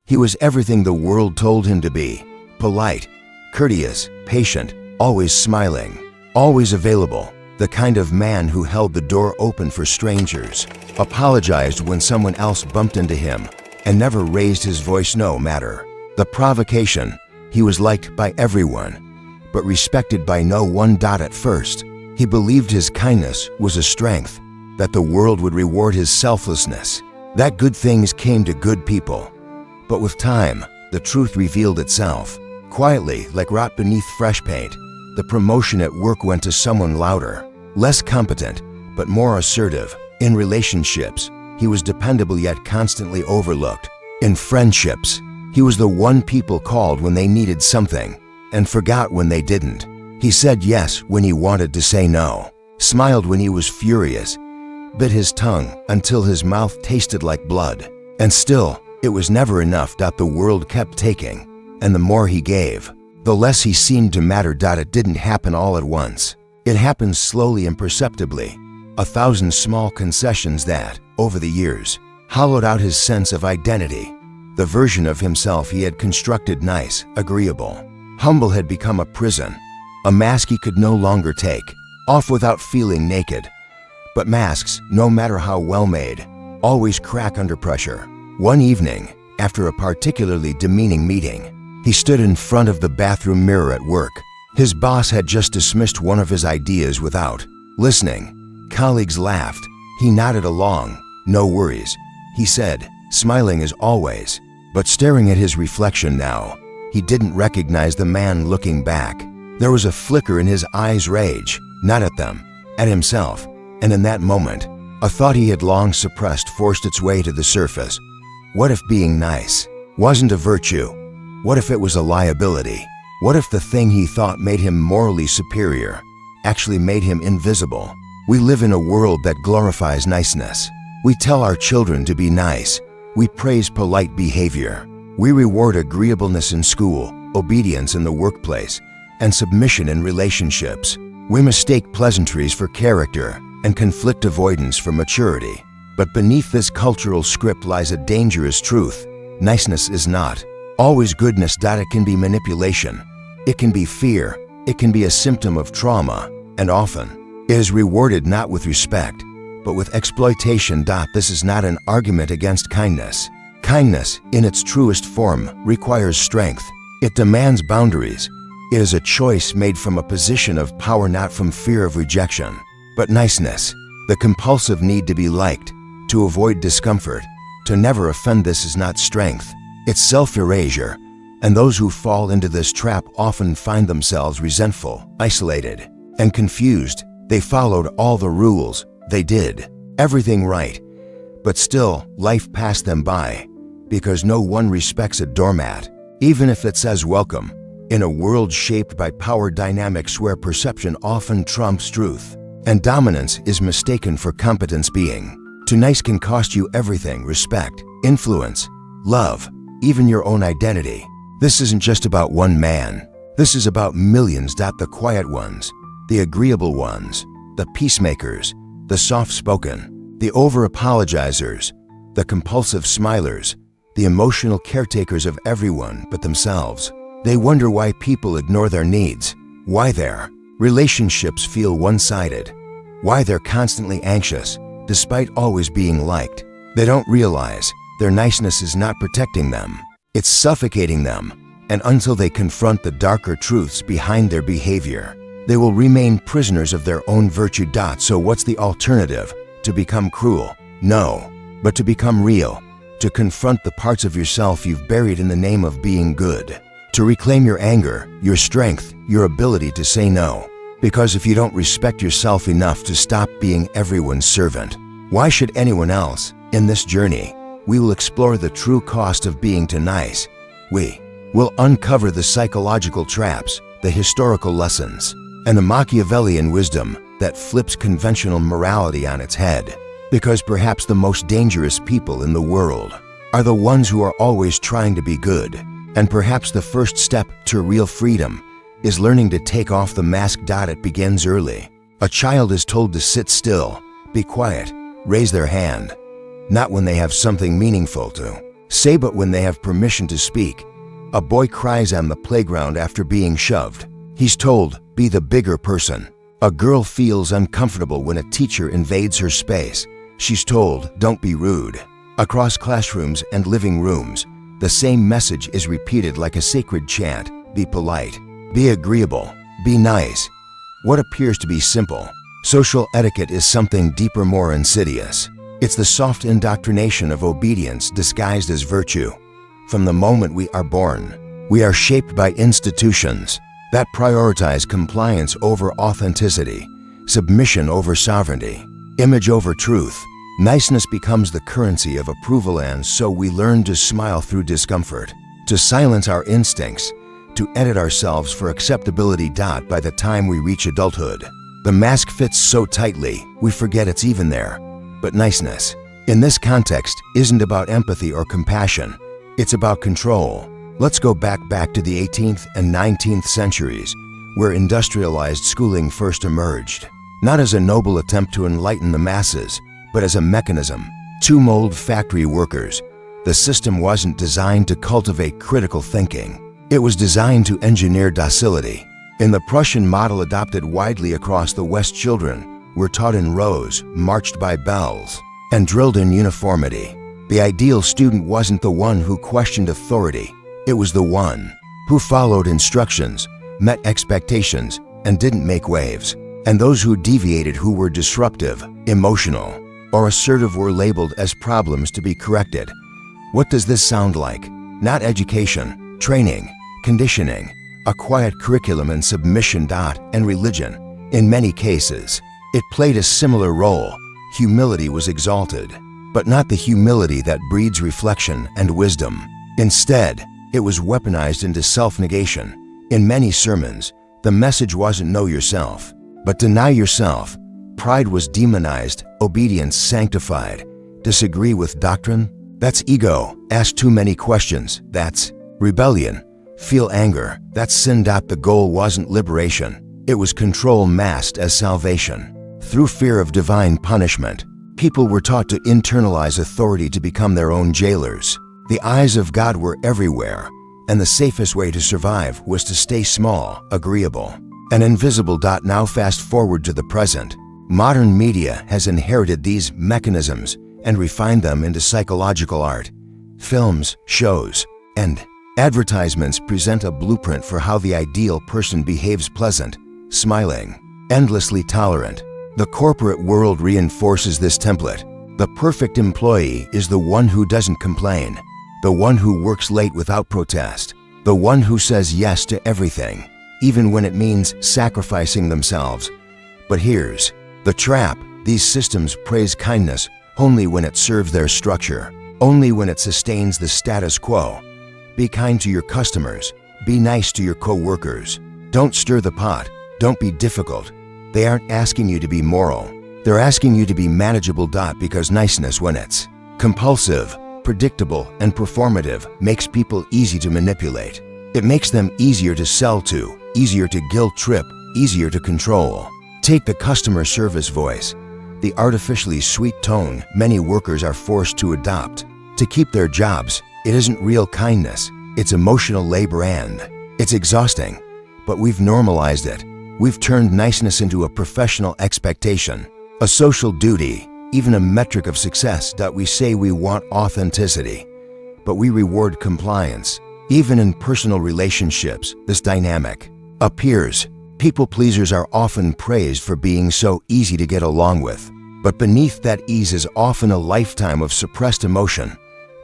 He was everything the world told him to be: polite, courteous, patient, always smiling, always available, the kind of man who held the door open for strangers, apologized when someone else bumped into him, and never raised his voice no matter the provocation. He was liked by everyone, but respected by no one. At first, he believed his kindness was a strength, that the world would reward his selflessness, that good things came to good people. But with time, the truth revealed itself. Quietly, like rot beneath fresh paint, the promotion at work went to someone louder, less competent, but more assertive. In relationships, he was dependable yet constantly overlooked. In friendships, he was the one people called when they needed something, and forgot when they didn't. He said yes when he wanted to say no, smiled when he was furious, bit his tongue until his mouth tasted like blood. And still, it was never enough. The world kept taking, and the more he gave, the less he seemed to matter. It didn't happen all at once. It happened slowly and perceptibly, 1,000 small concessions that, over the years, hollowed out his sense of identity. The version of himself he had constructed, nice, agreeable, humble, had become a prison, a mask he could no longer take off without feeling naked. But masks, no matter how well made, always crack under pressure. One evening, after a particularly demeaning meeting, he stood in front of the bathroom mirror at work. His boss had just dismissed one of his ideas without listening. Colleagues laughed. He nodded along. No worries, he said, smiling as always. But staring at his reflection now, he didn't recognize the man looking back. There was a flicker in his eyes, rage, not at them, at himself. And in that moment, a thought he had long suppressed forced its way to the surface. What if being nice wasn't a virtue? What if it was a liability? What if the thing he thought made him morally superior actually made him invisible? We live in a world that glorifies niceness. We tell our children to be nice. We praise polite behavior. We reward agreeableness in school, obedience in the workplace, and submission in relationships. We mistake pleasantries for character and conflict avoidance for maturity. But beneath this cultural script lies a dangerous truth. Niceness is not always goodness. It can be manipulation. It can be fear. It can be a symptom of trauma. And often, it is rewarded not with respect, but with exploitation. This is not an argument against kindness. Kindness, in its truest form, requires strength. It demands boundaries. It is a choice made from a position of power, not from fear of rejection. But niceness, the compulsive need to be liked, to avoid discomfort, to never offend, this is not strength. It's self-erasure. And those who fall into this trap often find themselves resentful, isolated, and confused. They followed all the rules. They did everything right. But still, life passed them by, because no one respects a doormat, even if it says welcome. In a world shaped by power dynamics where perception often trumps truth, and dominance is mistaken for competence, being too nice can cost you everything: respect, influence, love, even your own identity. This isn't just about one man. This is about millions. The quiet ones, the agreeable ones, the peacemakers, the soft-spoken, the over-apologizers, the compulsive smilers, the emotional caretakers of everyone but themselves. They wonder why people ignore their needs, why their relationships feel one-sided, why they're constantly anxious despite always being liked. They don't realize their niceness is not protecting them. It's suffocating them. And until they confront the darker truths behind their behavior, they will remain prisoners of their own virtue. So what's the alternative? To become cruel? No, but to become real, to confront the parts of yourself you've buried in the name of being good, to reclaim your anger, your strength, your ability to say no. Because if you don't respect yourself enough to stop being everyone's servant, why should anyone else? In this journey, we will explore the true cost of being too nice. We will uncover the psychological traps, the historical lessons, and the Machiavellian wisdom that flips conventional morality on its head. Because perhaps the most dangerous people in the world are the ones who are always trying to be good. And perhaps the first step to real freedom is learning to take off the mask. It begins early. A child is told to sit still, be quiet, raise their hand, not when they have something meaningful to say but when they have permission to speak. A boy cries on the playground after being shoved. He's told, be the bigger person. A girl feels uncomfortable when a teacher invades her space. She's told, don't be rude. Across classrooms and living rooms, the same message is repeated like a sacred chant. Be polite, be agreeable, be nice. What appears to be simple, social etiquette is something deeper, more insidious. It's the soft indoctrination of obedience disguised as virtue. From the moment we are born, we are shaped by institutions that prioritize compliance over authenticity, submission over sovereignty, image over truth. Niceness becomes the currency of approval, and so we learn to smile through discomfort, to silence our instincts, to edit ourselves for acceptability. By the time we reach adulthood, the mask fits so tightly, we forget it's even there. But niceness, in this context, isn't about empathy or compassion. It's about control. Let's go back to the 18th and 19th centuries, where industrialized schooling first emerged. Not as a noble attempt to enlighten the masses, but as a mechanism to mold factory workers. The system wasn't designed to cultivate critical thinking. It was designed to engineer docility. In the Prussian model adopted widely across the West, children were taught in rows, marched by bells, and drilled in uniformity. The ideal student wasn't the one who questioned authority. It was the one who followed instructions, met expectations, and didn't make waves. And those who deviated, who were disruptive, emotional, or assertive, were labeled as problems to be corrected. What does this sound like? Not education, training, conditioning, a quiet curriculum, and submission. And religion. In many cases, it played a similar role. Humility was exalted, but not the humility that breeds reflection and wisdom. Instead, it was weaponized into self-negation. In many sermons, the message wasn't know yourself, but deny yourself. Pride was demonized, obedience sanctified. Disagree with doctrine? That's ego. Ask too many questions? That's rebellion. Feel anger? That's sin. The goal wasn't liberation. It was control masked as salvation. Through fear of divine punishment, people were taught to internalize authority to become their own jailers. The eyes of God were everywhere, and the safest way to survive was to stay small, agreeable, and invisible. Now fast forward to the present. Modern media has inherited these mechanisms and refined them into psychological art. Films, shows, and advertisements present a blueprint for how the ideal person behaves: pleasant, smiling, endlessly tolerant. The corporate world reinforces this template. The perfect employee is the one who doesn't complain, the one who works late without protest, the one who says yes to everything, even when it means sacrificing themselves. But here's the trap. These systems praise kindness only when it serves their structure, only when it sustains the status quo. Be kind to your customers. Be nice to your co-workers. Don't stir the pot. Don't be difficult. They aren't asking you to be moral. They're asking you to be manageable. Because niceness, when it's compulsive, predictable, and performative, makes people easy to manipulate. It makes them easier to sell to, easier to guilt trip, easier to control. Take the customer service voice, the artificially sweet tone many workers are forced to adopt to keep their jobs. It isn't real kindness, it's emotional labor, and it's exhausting. But we've normalized it. We've turned niceness into a professional expectation, a social duty, even a metric of success. We say we want authenticity, but we reward compliance. Even in personal relationships, this dynamic appears. People pleasers are often praised for being so easy to get along with, but beneath that ease is often a lifetime of suppressed emotion.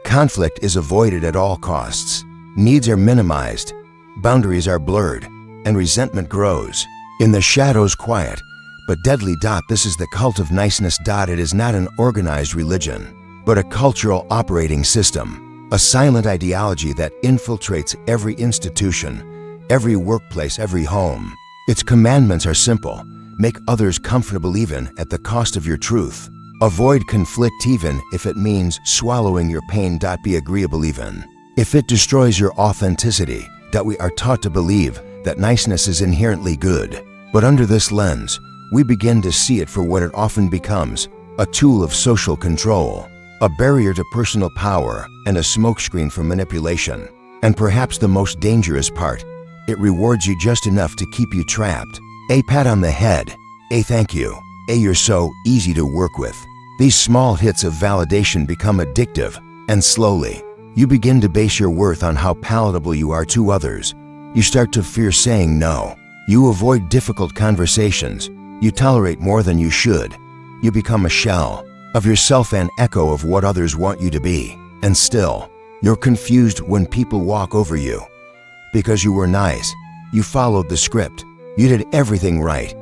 Conflict is avoided at all costs. Needs are minimized, boundaries are blurred, and resentment grows. In the shadows, quiet but deadly. This is the cult of niceness. It is not an organized religion, but a cultural operating system, a silent ideology that infiltrates every institution, every workplace, every home. Its commandments are simple. Make others comfortable even at the cost of your truth. Avoid conflict even if it means swallowing your pain. Be agreeable even if it destroys your authenticity. We are taught to believe that niceness is inherently good. But under this lens, we begin to see it for what it often becomes: a tool of social control. a barrier to personal power and a smokescreen for manipulation. And perhaps the most dangerous part, it rewards you just enough to keep you trapped. A pat on the head, a thank you, a you're so easy to work with. These small hits of validation become addictive, and slowly, you begin to base your worth on how palatable you are to others. You start to fear saying no. You avoid difficult conversations. You tolerate more than you should. You become a shell of yourself, an echo of what others want you to be. And still, you're confused when people walk over you. Because you were nice, you followed the script, you did everything right.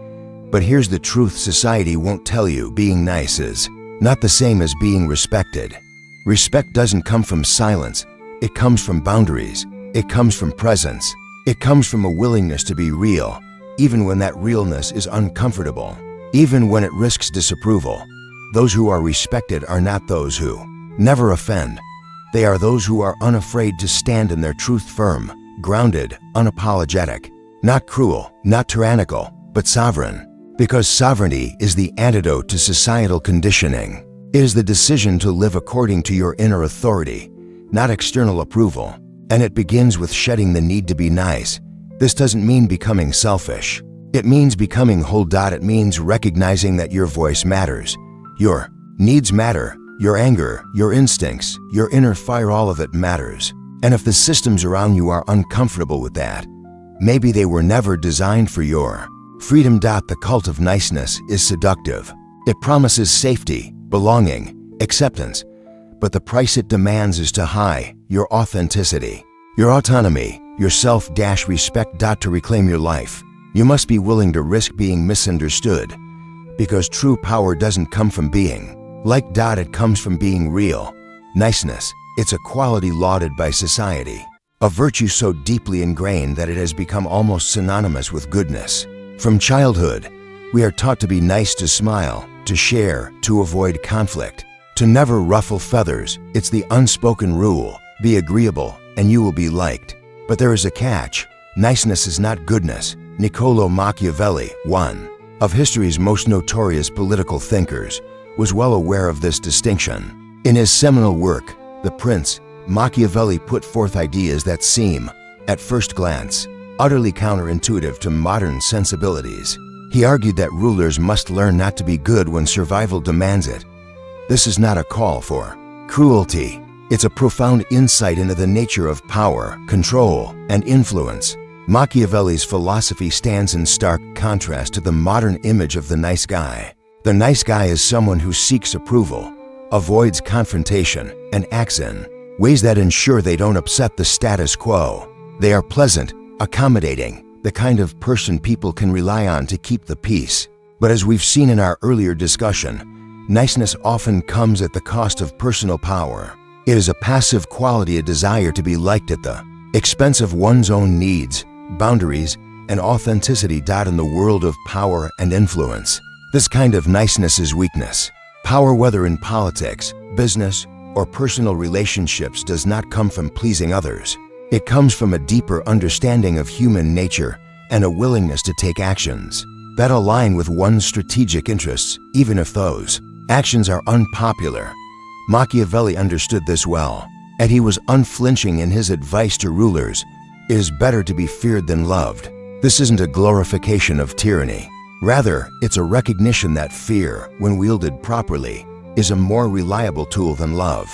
But here's the truth society won't tell you: being nice is not the same as being respected. Respect doesn't come from silence, it comes from boundaries, it comes from presence, it comes from a willingness to be real, even when that realness is uncomfortable, even when it risks disapproval. Those who are respected are not those who never offend. They are those who are unafraid to stand in their truth, firm, grounded, unapologetic, not cruel, not tyrannical, but sovereign. Because sovereignty is the antidote to societal conditioning. It is the decision to live according to your inner authority, not external approval. And it begins with shedding the need to be nice. This doesn't mean becoming selfish. It means becoming whole. It means recognizing that your voice matters. Your needs matter. Your anger, your instincts, your inner fire, all of it matters. And if the systems around you are uncomfortable with that, maybe they were never designed for your freedom. The cult of niceness is seductive. It promises safety, belonging, acceptance, but the price it demands is too high: your authenticity, your autonomy, your self-respect. To reclaim your life, you must be willing to risk being misunderstood, because true power doesn't come from being like. It comes from being real. Niceness, it's a quality lauded by society, a virtue so deeply ingrained that it has become almost synonymous with goodness. From childhood, we are taught to be nice, to smile, to share, to avoid conflict, to never ruffle feathers. It's the unspoken rule: be agreeable and you will be liked. But there is a catch. Niceness is not goodness. Niccolò Machiavelli, one of history's most notorious political thinkers, was well aware of this distinction. In his seminal work, The Prince, Machiavelli put forth ideas that seem, at first glance, utterly counterintuitive to modern sensibilities. He argued that rulers must learn not to be good when survival demands it. This is not a call for cruelty. It's a profound insight into the nature of power, control, and influence. Machiavelli's philosophy stands in stark contrast to the modern image of the nice guy. The nice guy is someone who seeks approval, avoids confrontation, and acts in ways that ensure they don't upset the status quo. They are pleasant, accommodating, the kind of person people can rely on to keep the peace. But as we've seen in our earlier discussion, niceness often comes at the cost of personal power. It is a passive quality, a desire to be liked at the expense of one's own needs, boundaries, and authenticity. In the world of power and influence, this kind of niceness is weakness. Power, whether in politics, business, or personal relationships, does not come from pleasing others. It comes from a deeper understanding of human nature and a willingness to take actions that align with one's strategic interests, even if those actions are unpopular. Machiavelli understood this well, and he was unflinching in his advice to rulers: it is better to be feared than loved. This isn't a glorification of tyranny. Rather, it's a recognition that fear, when wielded properly, is a more reliable tool than love.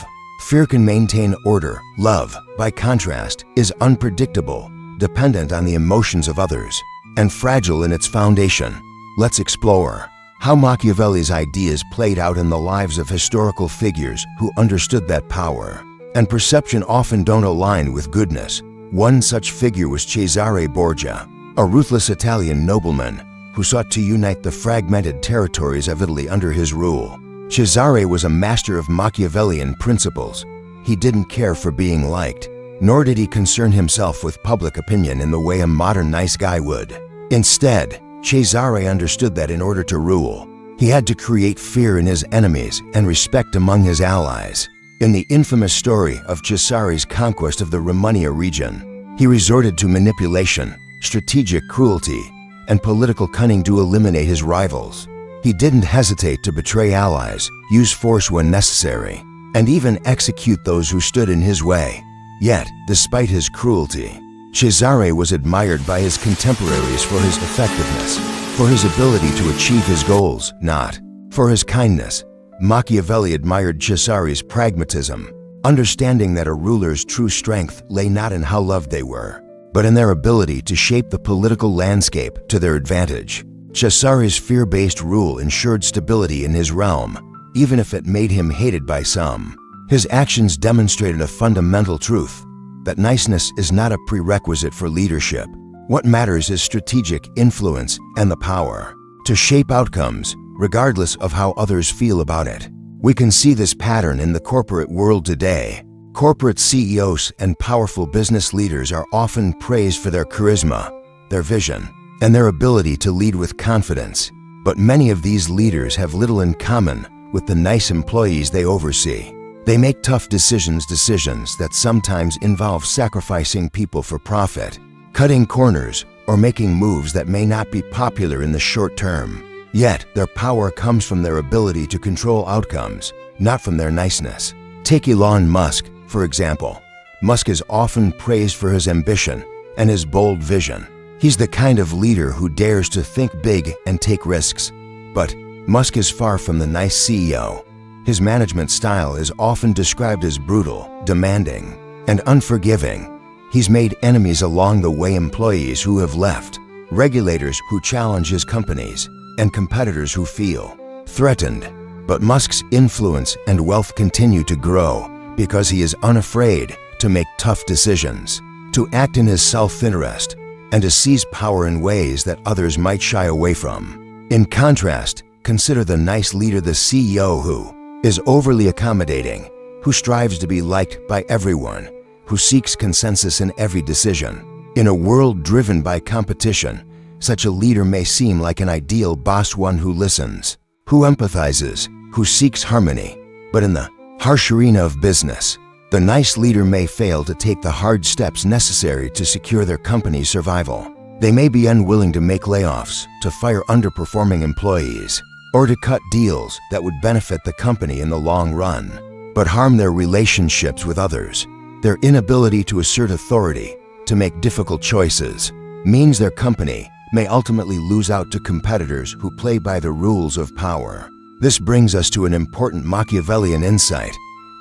Fear can maintain order. Love, by contrast, is unpredictable, dependent on the emotions of others, and fragile in its foundation. Let's explore how Machiavelli's ideas played out in the lives of historical figures who understood that power and perception often don't align with goodness. One such figure was Cesare Borgia, a ruthless Italian nobleman who sought to unite the fragmented territories of Italy under his rule. Cesare was a master of Machiavellian principles. He didn't care for being liked, nor did he concern himself with public opinion in the way a modern nice guy would. Instead, Cesare understood that in order to rule, he had to create fear in his enemies and respect among his allies. In the infamous story of Cesare's conquest of the Romagna region, he resorted to manipulation, strategic cruelty, and political cunning to eliminate his rivals. He didn't hesitate to betray allies, use force when necessary, and even execute those who stood in his way. Yet, despite his cruelty, Cesare was admired by his contemporaries for his effectiveness, for his ability to achieve his goals, not for his kindness. Machiavelli admired Cesare's pragmatism, understanding that a ruler's true strength lay not in how loved they were, but in their ability to shape the political landscape to their advantage. Cesare's fear-based rule ensured stability in his realm, even if it made him hated by some. His actions demonstrated a fundamental truth, that niceness is not a prerequisite for leadership. What matters is strategic influence and the power to shape outcomes, regardless of how others feel about it. We can see this pattern in the corporate world today. Corporate CEOs and powerful business leaders are often praised for their charisma, their vision, and their ability to lead with confidence. But many of these leaders have little in common with the nice employees they oversee. They make tough decisions that sometimes involve sacrificing people for profit, cutting corners, or making moves that may not be popular in the short term. Yet, their power comes from their ability to control outcomes, not from their niceness. Take Elon Musk, for example. Musk is often praised for his ambition and his bold vision. He's the kind of leader who dares to think big and take risks. But Musk is far from the nice CEO. His management style is often described as brutal, demanding, and unforgiving. He's made enemies along the way: employees who have left, regulators who challenge his companies, and competitors who feel threatened. But Musk's influence and wealth continue to grow because he is unafraid to make tough decisions, to act in his self-interest, and to seize power in ways that others might shy away from. In contrast, consider the nice leader, the CEO who is overly accommodating, who strives to be liked by everyone, who seeks consensus in every decision. In a world driven by competition, such a leader may seem like an ideal boss, one who listens, who empathizes, who seeks harmony. But in the harsh arena of business, the nice leader may fail to take the hard steps necessary to secure their company's survival. They may be unwilling to make layoffs, to fire underperforming employees, or to cut deals that would benefit the company in the long run, but harm their relationships with others. Their inability to assert authority, to make difficult choices, means their company may ultimately lose out to competitors who play by the rules of power. This brings us to an important Machiavellian insight: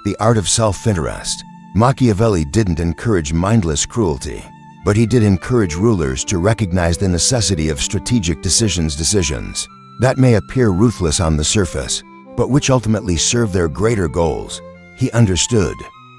the art of self-interest. Machiavelli didn't encourage mindless cruelty, but he did encourage rulers to recognize the necessity of strategic decisions that may appear ruthless on the surface, but which ultimately serve their greater goals. He understood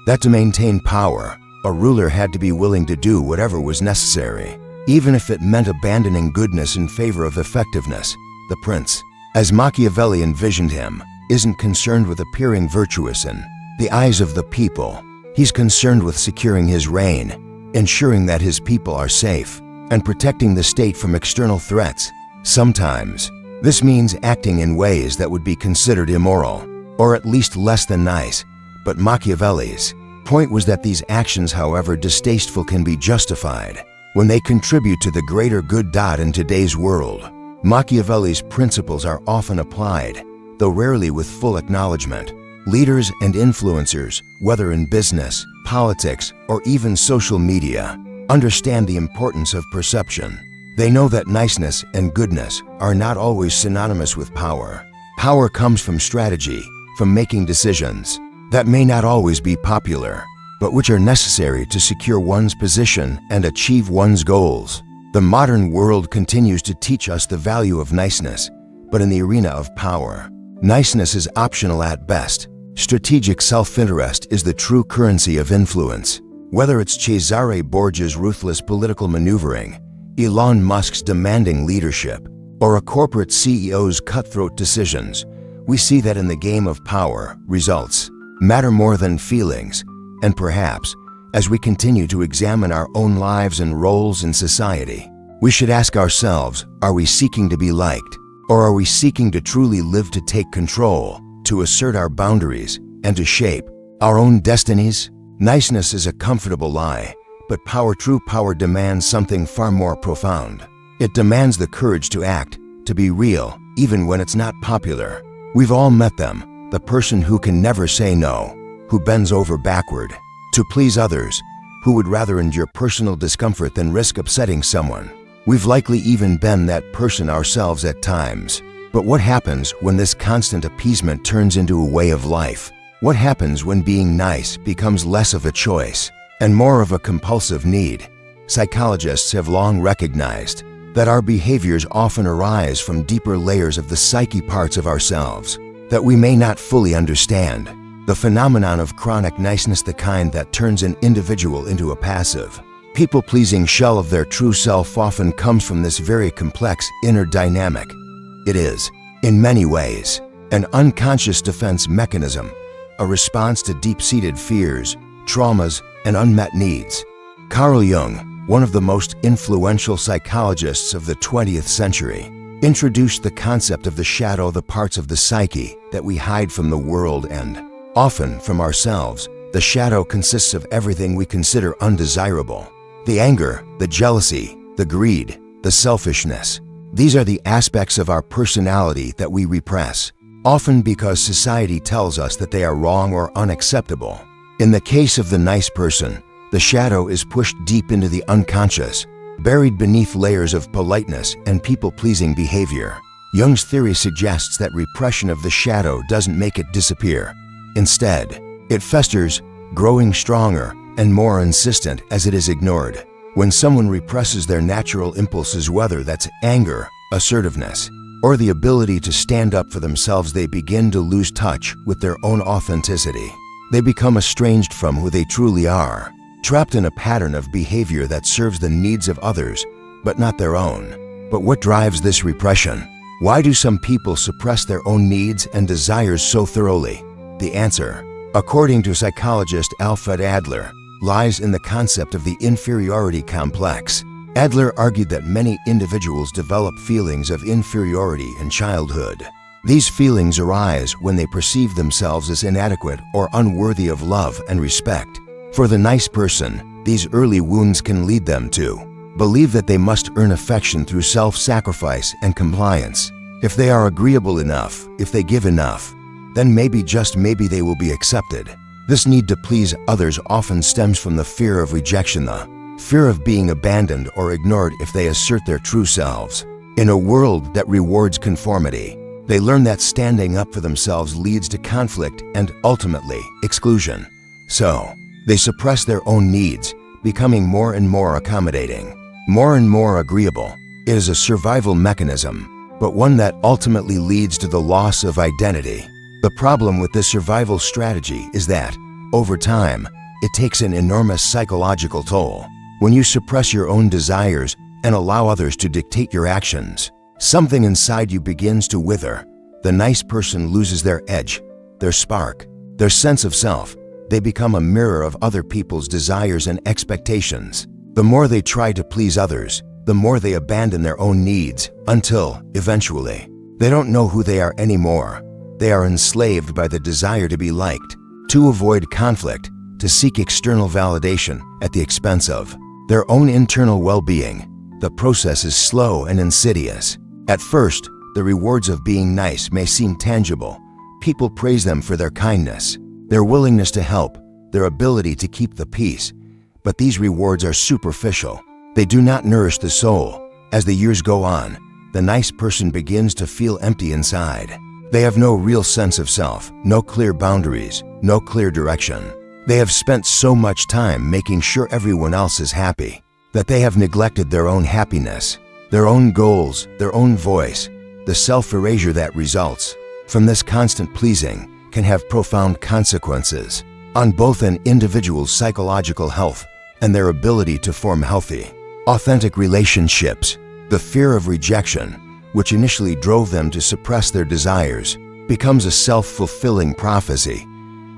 that to maintain power, a ruler had to be willing to do whatever was necessary, even if it meant abandoning goodness in favor of effectiveness. The prince, as Machiavelli envisioned him, isn't concerned with appearing virtuous in the eyes of the people. He's concerned with securing his reign, ensuring that his people are safe, and protecting the state from external threats. Sometimes, this means acting in ways that would be considered immoral, or at least less than nice. But Machiavelli's point was that these actions, however distasteful, can be justified when they contribute to the greater good. In today's world, Machiavelli's principles are often applied, though rarely with full acknowledgement. Leaders and influencers, whether in business, politics, or even social media, understand the importance of perception. They know that niceness and goodness are not always synonymous with power. Power comes from strategy, from making decisions that may not always be popular, but which are necessary to secure one's position and achieve one's goals. The modern world continues to teach us the value of niceness, but in the arena of power, niceness is optional at best. Strategic self-interest is the true currency of influence. Whether it's Cesare Borgia's ruthless political maneuvering, Elon Musk's demanding leadership, or a corporate CEO's cutthroat decisions, we see that in the game of power, results matter more than feelings. And perhaps, as we continue to examine our own lives and roles in society, we should ask ourselves, are we seeking to be liked, or are we seeking to truly live, to take control, to assert our boundaries, and to shape our own destinies? Niceness is a comfortable lie, but true power demands something far more profound. It demands the courage to act, to be real, even when it's not popular. We've all met them, the person who can never say no, who bends over backward to please others, who would rather endure personal discomfort than risk upsetting someone. We've likely even been that person ourselves at times. But what happens when this constant appeasement turns into a way of life? What happens when being nice becomes less of a choice and more of a compulsive need? Psychologists have long recognized that our behaviors often arise from deeper layers of the psyche, parts of ourselves that we may not fully understand. The phenomenon of chronic niceness, the kind that turns an individual into a passive, people-pleasing shell of their true self, often comes from this very complex inner dynamic. It is, in many ways, an unconscious defense mechanism, a response to deep-seated fears, traumas, and unmet needs. Carl Jung, one of the most influential psychologists of the 20th century, introduced the concept of the shadow, the parts of the psyche that we hide from the world and, often, from ourselves. The shadow consists of everything we consider undesirable. The anger, the jealousy, the greed, the selfishness. These are the aspects of our personality that we repress, often because society tells us that they are wrong or unacceptable. In the case of the nice person, the shadow is pushed deep into the unconscious, buried beneath layers of politeness and people-pleasing behavior. Jung's theory suggests that repression of the shadow doesn't make it disappear. Instead, it festers, growing stronger and more insistent as it is ignored. When someone represses their natural impulses, whether that's anger, assertiveness, or the ability to stand up for themselves, they begin to lose touch with their own authenticity. They become estranged from who they truly are, trapped in a pattern of behavior that serves the needs of others, but not their own. But what drives this repression? Why do some people suppress their own needs and desires so thoroughly? The answer, according to psychologist Alfred Adler, lies in the concept of the inferiority complex. Adler argued that many individuals develop feelings of inferiority in childhood. These feelings arise when they perceive themselves as inadequate or unworthy of love and respect. For the nice person, these early wounds can lead them to believe that they must earn affection through self-sacrifice and compliance. If they are agreeable enough, if they give enough, then maybe, just maybe, they will be accepted. This need to please others often stems from the fear of rejection, the fear of being abandoned or ignored if they assert their true selves. In a world that rewards conformity, they learn that standing up for themselves leads to conflict and, ultimately, exclusion. So, they suppress their own needs, becoming more and more accommodating, more and more agreeable. It is a survival mechanism, but one that ultimately leads to the loss of identity. The problem with this survival strategy is that, over time, it takes an enormous psychological toll. When you suppress your own desires and allow others to dictate your actions, something inside you begins to wither. The nice person loses their edge, their spark, their sense of self. They become a mirror of other people's desires and expectations. The more they try to please others, the more they abandon their own needs, until, eventually, they don't know who they are anymore. They are enslaved by the desire to be liked, to avoid conflict, to seek external validation at the expense of their own internal well-being. The process is slow and insidious. At first, the rewards of being nice may seem tangible. People praise them for their kindness, their willingness to help, their ability to keep the peace. But these rewards are superficial. They do not nourish the soul. As the years go on, the nice person begins to feel empty inside. They have no real sense of self, no clear boundaries, no clear direction. They have spent so much time making sure everyone else is happy that they have neglected their own happiness, their own goals, their own voice. The self-erasure that results from this constant pleasing can have profound consequences on both an individual's psychological health and their ability to form healthy, authentic relationships. The fear of rejection, which initially drove them to suppress their desires, becomes a self-fulfilling prophecy.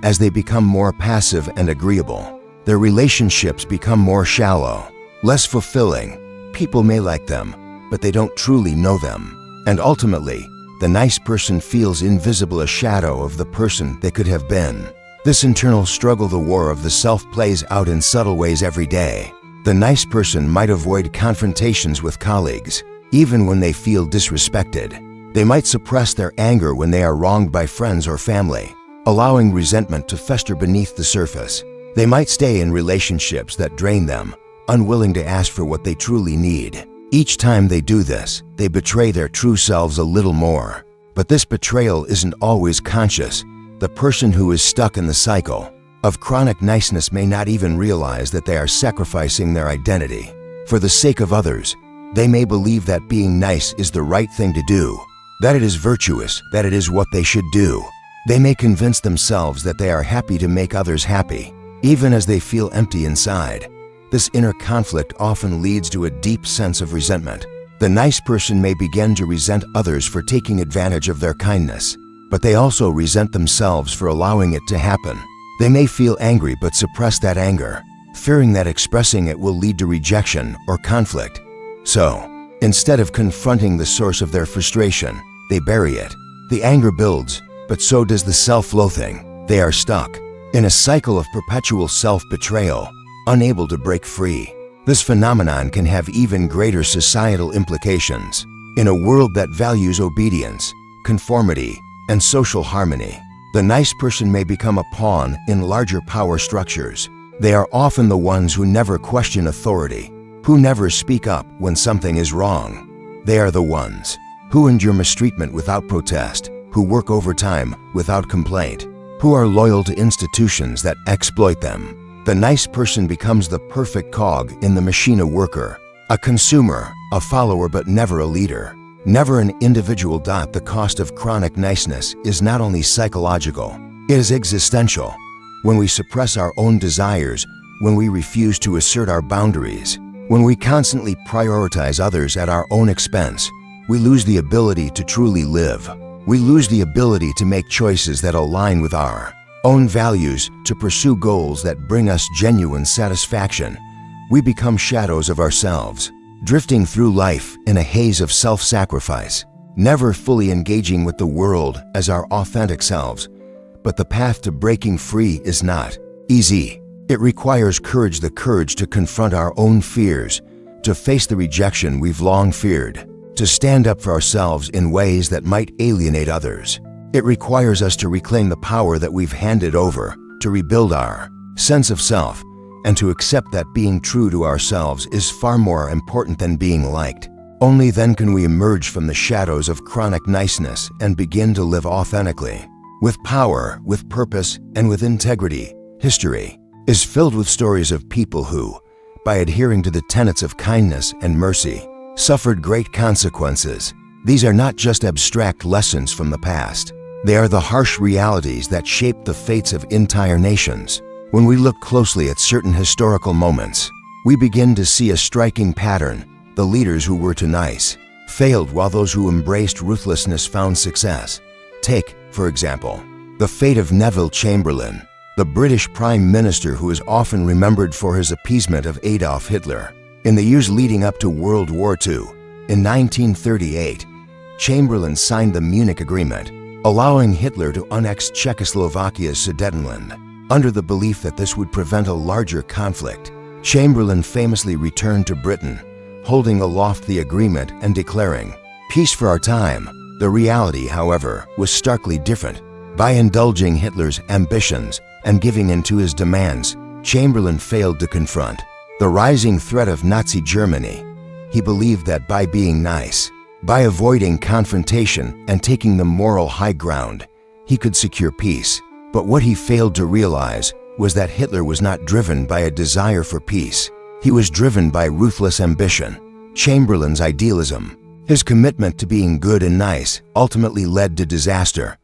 As they become more passive and agreeable, their relationships become more shallow, less fulfilling. People may like them, but they don't truly know them. And ultimately, the nice person feels invisible, a shadow of the person they could have been. This internal struggle, the war of the self, plays out in subtle ways every day. The nice person might avoid confrontations with colleagues, even when they feel disrespected. They might suppress their anger when they are wronged by friends or family. allowing resentment to fester beneath the surface. They might stay in relationships that drain them, unwilling to ask for what they truly need. Each time they do this, they betray their true selves a little more. But this betrayal isn't always conscious. The person who is stuck in the cycle of chronic niceness may not even realize that they are sacrificing their identity. For the sake of others, they may believe that being nice is the right thing to do, that it is virtuous, that it is what they should do. They may convince themselves that they are happy to make others happy, even as they feel empty inside. This inner conflict often leads to a deep sense of resentment. The nice person may begin to resent others for taking advantage of their kindness, but they also resent themselves for allowing it to happen. They may feel angry but suppress that anger, fearing that expressing it will lead to rejection or conflict. So, instead of confronting the source of their frustration, they bury it. The anger builds, but so does the self-loathing. They are stuck in a cycle of perpetual self-betrayal, unable to break free. This phenomenon can have even greater societal implications. In a world that values obedience, conformity, and social harmony, the nice person may become a pawn in larger power structures. They are often the ones who never question authority, who never speak up when something is wrong. They are the ones who endure mistreatment without protest, who work overtime without complaint, who are loyal to institutions that exploit them. The nice person becomes the perfect cog in the machine, a worker, a consumer, a follower, but never a leader, never an individual. The cost of chronic niceness is not only psychological, it is existential. When we suppress our own desires, when we refuse to assert our boundaries, when we constantly prioritize others at our own expense, we lose the ability to truly live. We lose the ability to make choices that align with our own values, to pursue goals that bring us genuine satisfaction. We become shadows of ourselves, drifting through life in a haze of self-sacrifice, never fully engaging with the world as our authentic selves. But the path to breaking free is not easy. It requires courage, the courage to confront our own fears, to face the rejection we've long feared, to stand up for ourselves in ways that might alienate others. It requires us to reclaim the power that we've handed over, to rebuild our sense of self, and to accept that being true to ourselves is far more important than being liked. Only then can we emerge from the shadows of chronic niceness and begin to live authentically, with power, with purpose, and with integrity. History is filled with stories of people who, by adhering to the tenets of kindness and mercy, suffered great consequences. These are not just abstract lessons from the past. They are the harsh realities that shape the fates of entire nations. When we look closely at certain historical moments, we begin to see a striking pattern. The leaders who were too nice failed, while those who embraced ruthlessness found success. Take, for example, the fate of Neville Chamberlain, the British Prime Minister who is often remembered for his appeasement of Adolf Hitler. In the years leading up to World War II, in 1938, Chamberlain signed the Munich Agreement, allowing Hitler to annex Czechoslovakia's Sudetenland. Under the belief that this would prevent a larger conflict, Chamberlain famously returned to Britain, holding aloft the agreement and declaring, "Peace for our time." The reality, however, was starkly different. By indulging Hitler's ambitions and giving in to his demands, Chamberlain failed to confront the rising threat of Nazi Germany. He believed that by being nice, by avoiding confrontation and taking the moral high ground, he could secure peace. But what he failed to realize was that Hitler was not driven by a desire for peace. He was driven by ruthless ambition. Chamberlain's idealism, his commitment to being good and nice, ultimately led to disaster.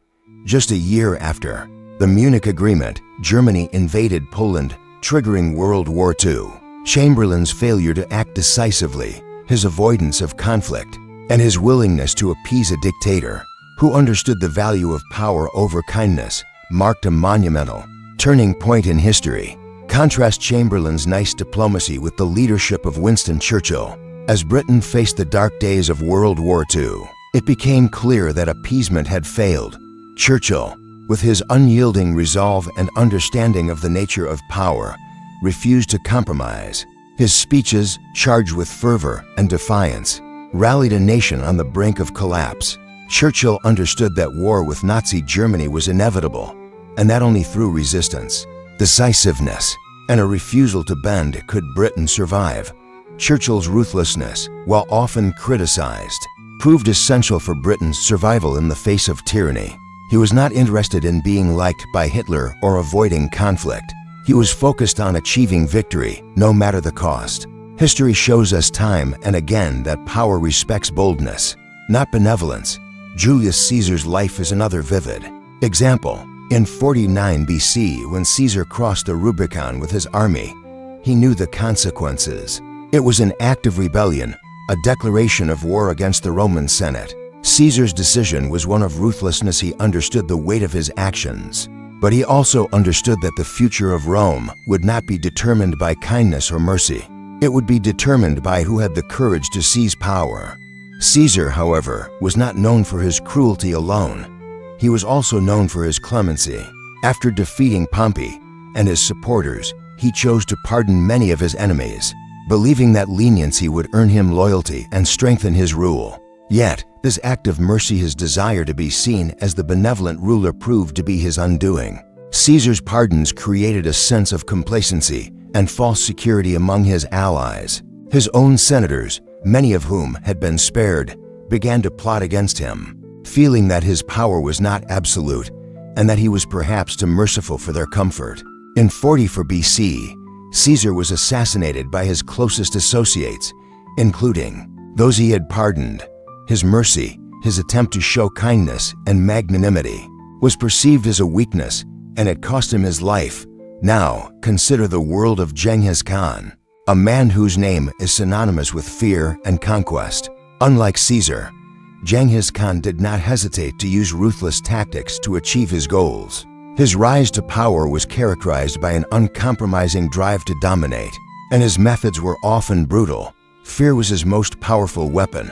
Just a year after the Munich Agreement, Germany invaded Poland, triggering World War II. Chamberlain's failure to act decisively, his avoidance of conflict, and his willingness to appease a dictator who understood the value of power over kindness marked a monumental turning point in history. Contrast Chamberlain's nice diplomacy with the leadership of Winston Churchill. As Britain faced the dark days of World War II, it became clear that appeasement had failed. Churchill, with his unyielding resolve and understanding of the nature of power, refused to compromise. His speeches, charged with fervor and defiance, rallied a nation on the brink of collapse. Churchill understood that war with Nazi Germany was inevitable, and that only through resistance, decisiveness, and a refusal to bend could Britain survive. Churchill's ruthlessness, while often criticized, proved essential for Britain's survival in the face of tyranny. He was not interested in being liked by Hitler or avoiding conflict. He was focused on achieving victory, no matter the cost. History shows us time and again that power respects boldness, not benevolence. Julius Caesar's life is another vivid example. In 49 BC, when Caesar crossed the Rubicon with his army, he knew the consequences. It was an act of rebellion, a declaration of war against the Roman Senate. Caesar's decision was one of ruthlessness. He understood the weight of his actions, but he also understood that the future of Rome would not be determined by kindness or mercy. It would be determined by who had the courage to seize power. Caesar, however, was not known for his cruelty alone. He was also known for his clemency. After defeating Pompey and his supporters, he chose to pardon many of his enemies, believing that leniency would earn him loyalty and strengthen his rule. Yet, this act of mercy, his desire to be seen as the benevolent ruler, proved to be his undoing. Caesar's pardons created a sense of complacency and false security among his allies. His own senators, many of whom had been spared, began to plot against him, feeling that his power was not absolute and that he was perhaps too merciful for their comfort. In 44 BC, Caesar was assassinated by his closest associates, including those he had pardoned. His mercy, his attempt to show kindness and magnanimity, was perceived as a weakness, and it cost him his life. Now, consider the world of Genghis Khan, a man whose name is synonymous with fear and conquest. Unlike Caesar, Genghis Khan did not hesitate to use ruthless tactics to achieve his goals. His rise to power was characterized by an uncompromising drive to dominate, and his methods were often brutal. Fear was his most powerful weapon.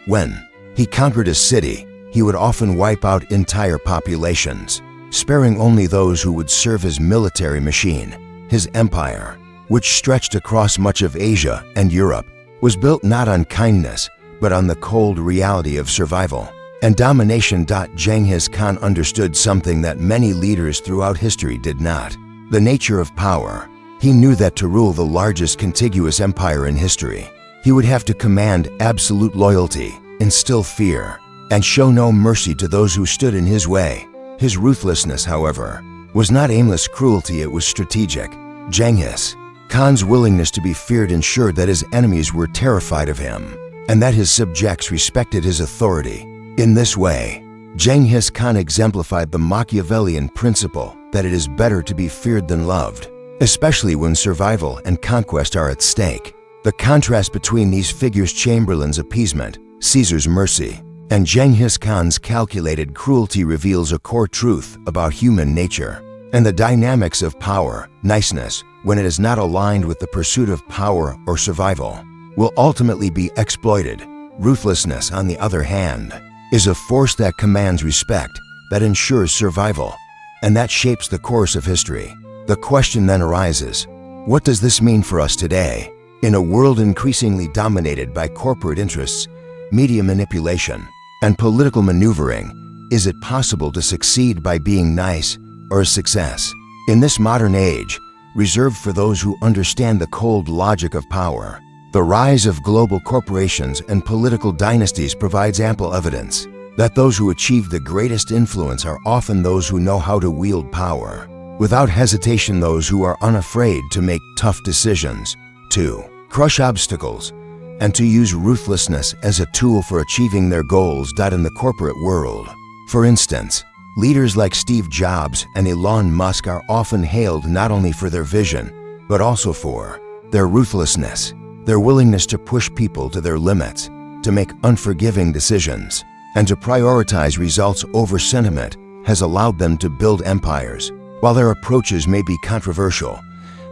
When he conquered a city, he would often wipe out entire populations, sparing only those who would serve his military machine. His empire, which stretched across much of Asia and Europe, was built not on kindness, but on the cold reality of survival and domination. Genghis Khan understood something that many leaders throughout history did not: the nature of power. He knew that to rule the largest contiguous empire in history, he would have to command absolute loyalty, instill fear, and show no mercy to those who stood in his way. His ruthlessness, however, was not aimless cruelty, it was strategic. Genghis Khan's willingness to be feared ensured that his enemies were terrified of him, and that his subjects respected his authority. In this way, Genghis Khan exemplified the Machiavellian principle that it is better to be feared than loved, especially when survival and conquest are at stake. The contrast between these figures, Chamberlain's appeasement, Caesar's mercy, and Genghis Khan's calculated cruelty, reveals a core truth about human nature and the dynamics of power. Niceness, when it is not aligned with the pursuit of power or survival, will ultimately be exploited. Ruthlessness, on the other hand, is a force that commands respect, that ensures survival, and that shapes the course of history. The question then arises, what does this mean for us today? In a world increasingly dominated by corporate interests, media manipulation, and political maneuvering, is it possible to succeed by being nice, or a success, in this modern age, reserved for those who understand the cold logic of power? The rise of global corporations and political dynasties provides ample evidence that those who achieve the greatest influence are often those who know how to wield power. Without hesitation, those who are unafraid to make tough decisions, to crush obstacles, and to use ruthlessness as a tool for achieving their goals. In the corporate world, for instance, leaders like Steve Jobs and Elon Musk are often hailed not only for their vision, but also for their ruthlessness. Their willingness to push people to their limits, to make unforgiving decisions, and to prioritize results over sentiment has allowed them to build empires. While their approaches may be controversial,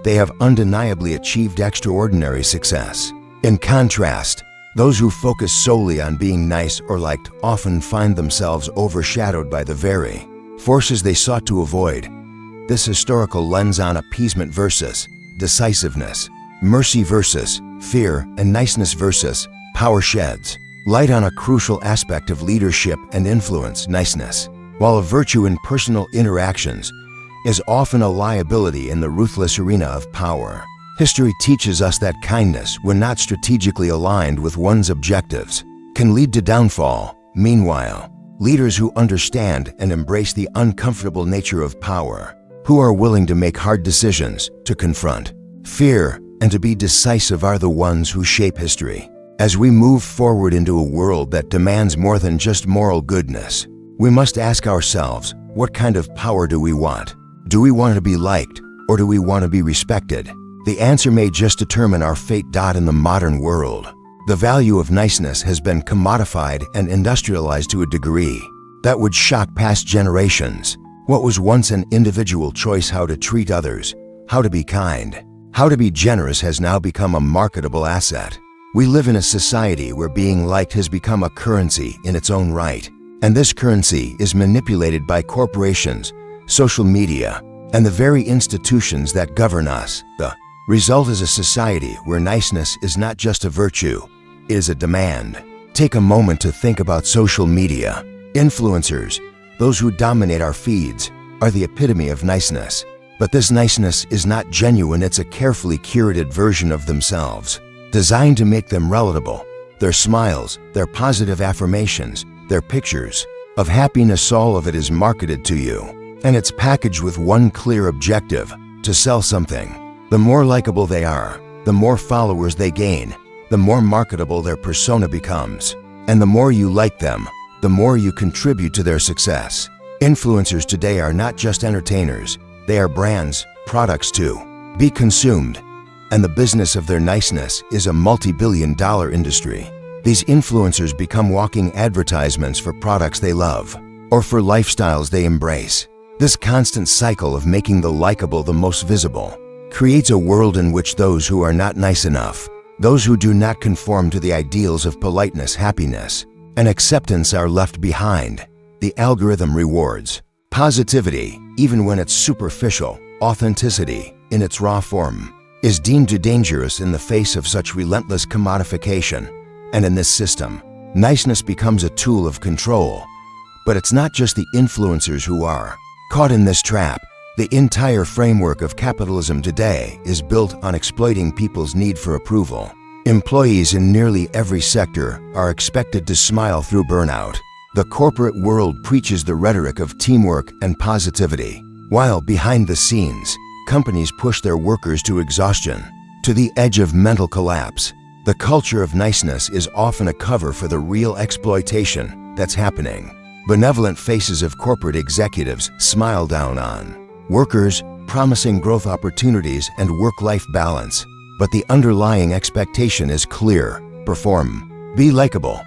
they have undeniably achieved extraordinary success. In contrast, those who focus solely on being nice or liked often find themselves overshadowed by the very forces they sought to avoid. This historical lens on appeasement versus decisiveness, mercy versus fear, and niceness versus power sheds light on a crucial aspect of leadership and influence. Niceness, while a virtue in personal interactions, is often a liability in the ruthless arena of power. History teaches us that kindness, when not strategically aligned with one's objectives, can lead to downfall. Meanwhile, leaders who understand and embrace the uncomfortable nature of power, who are willing to make hard decisions, to confront fear, and to be decisive are the ones who shape history. As we move forward into a world that demands more than just moral goodness, we must ask ourselves, what kind of power do we want? Do we want to be liked, or do we want to be respected? The answer may just determine our fate. In the modern world, the value of niceness has been commodified and industrialized to a degree that would shock past generations. What was once an individual choice, how to treat others, how to be kind, how to be generous, has now become a marketable asset. We live in a society where being liked has become a currency in its own right, and this currency is manipulated by corporations, social media, and the very institutions that govern us. The result is a society where niceness is not just a virtue, it is a demand. Take a moment to think about social media. Influencers, those who dominate our feeds, are the epitome of niceness. But this niceness is not genuine, it's a carefully curated version of themselves, designed to make them relatable. Their smiles, their positive affirmations, their pictures of happiness, all of it is marketed to you. And it's packaged with one clear objective: to sell something. The more likable they are, the more followers they gain, the more marketable their persona becomes. And the more you like them, the more you contribute to their success. Influencers today are not just entertainers, they are brands, products to be consumed. And the business of their niceness is a multi-billion-dollar industry. These influencers become walking advertisements for products they love, or for lifestyles they embrace. This constant cycle of making the likable the most visible creates a world in which those who are not nice enough, those who do not conform to the ideals of politeness, happiness, and acceptance are left behind. The algorithm rewards positivity, even when it's superficial. Authenticity, in its raw form, is deemed too dangerous in the face of such relentless commodification. And in this system, niceness becomes a tool of control. But it's not just the influencers who are caught in this trap. The entire framework of capitalism today is built on exploiting people's need for approval. Employees in nearly every sector are expected to smile through burnout. The corporate world preaches the rhetoric of teamwork and positivity, while behind the scenes, companies push their workers to exhaustion, to the edge of mental collapse. The culture of niceness is often a cover for the real exploitation that's happening. Benevolent faces of corporate executives smile down on workers, promising growth opportunities and work-life balance. But the underlying expectation is clear: perform, be likable,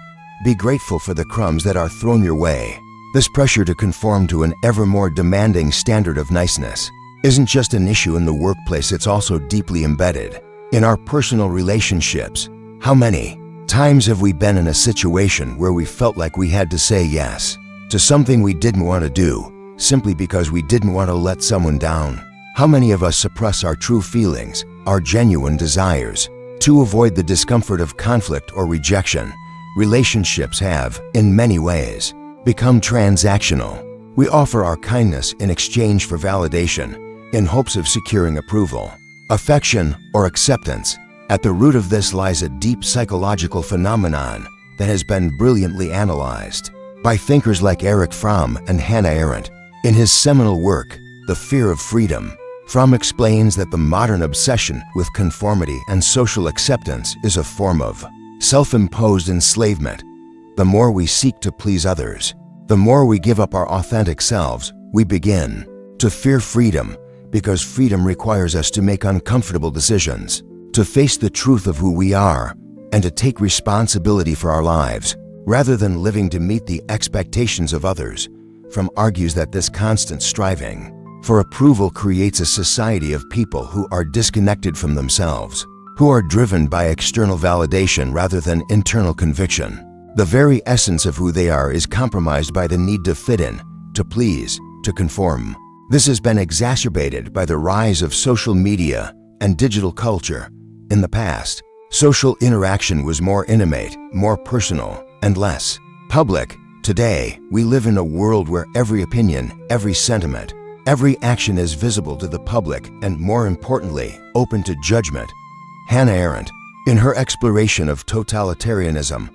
be grateful for the crumbs that are thrown your way. This pressure to conform to an ever more demanding standard of niceness isn't just an issue in the workplace, it's also deeply embedded in our personal relationships. How many times have we been in a situation where we felt like we had to say yes to something we didn't want to do, simply because we didn't want to let someone down? How many of us suppress our true feelings, our genuine desires, to avoid the discomfort of conflict or rejection? Relationships have, in many ways, become transactional. We offer our kindness in exchange for validation, in hopes of securing approval, affection, or acceptance. At the root of this lies a deep psychological phenomenon that has been brilliantly analyzed by thinkers like Erich Fromm and Hannah Arendt. In his seminal work, The Fear of Freedom, Fromm explains that the modern obsession with conformity and social acceptance is a form of self-imposed enslavement. The more we seek to please others, the more we give up our authentic selves. We begin to fear freedom, because freedom requires us to make uncomfortable decisions, to face the truth of who we are, and to take responsibility for our lives, rather than living to meet the expectations of others. Fromm argues that this constant striving for approval creates a society of people who are disconnected from themselves, who are driven by external validation rather than internal conviction. The very essence of who they are is compromised by the need to fit in, to please, to conform. This has been exacerbated by the rise of social media and digital culture. In the past, social interaction was more intimate, more personal, and less public. Today, we live in a world where every opinion, every sentiment, Every action is visible to the public and, more importantly, open to judgment. Hannah Arendt, in her exploration of totalitarianism,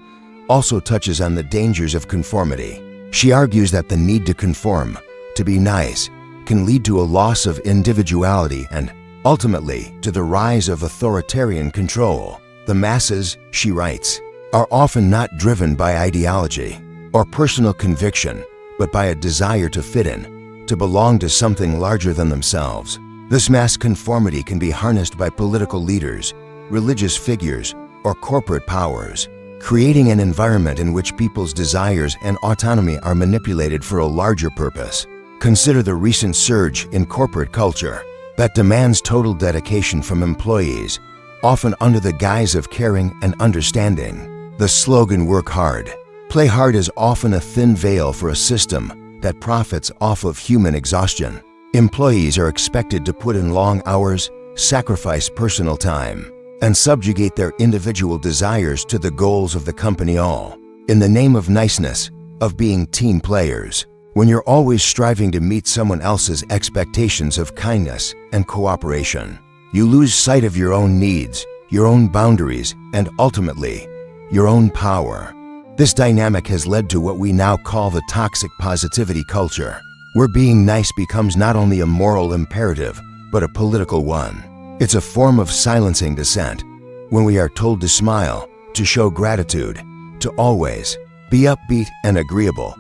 also touches on the dangers of conformity. She argues that the need to conform, to be nice, can lead to a loss of individuality and, ultimately, to the rise of authoritarian control. The masses, she writes, are often not driven by ideology or personal conviction, but by a desire to fit in, to belong to something larger than themselves. This mass conformity can be harnessed by political leaders, religious figures, or corporate powers, creating an environment in which people's desires and autonomy are manipulated for a larger purpose. Consider the recent surge in corporate culture that demands total dedication from employees, often under the guise of caring and understanding. The slogan "Work hard, play hard" is often a thin veil for a system that profits off of human exhaustion. Employees are expected to put in long hours, sacrifice personal time, and subjugate their individual desires to the goals of the company, all in the name of niceness, of being team players. When you're always striving to meet someone else's expectations of kindness and cooperation, you lose sight of your own needs, your own boundaries, and ultimately, your own power. This dynamic has led to what we now call the toxic positivity culture, where being nice becomes not only a moral imperative, but a political one. It's a form of silencing dissent. When we are told to smile, to show gratitude, to always be upbeat and agreeable,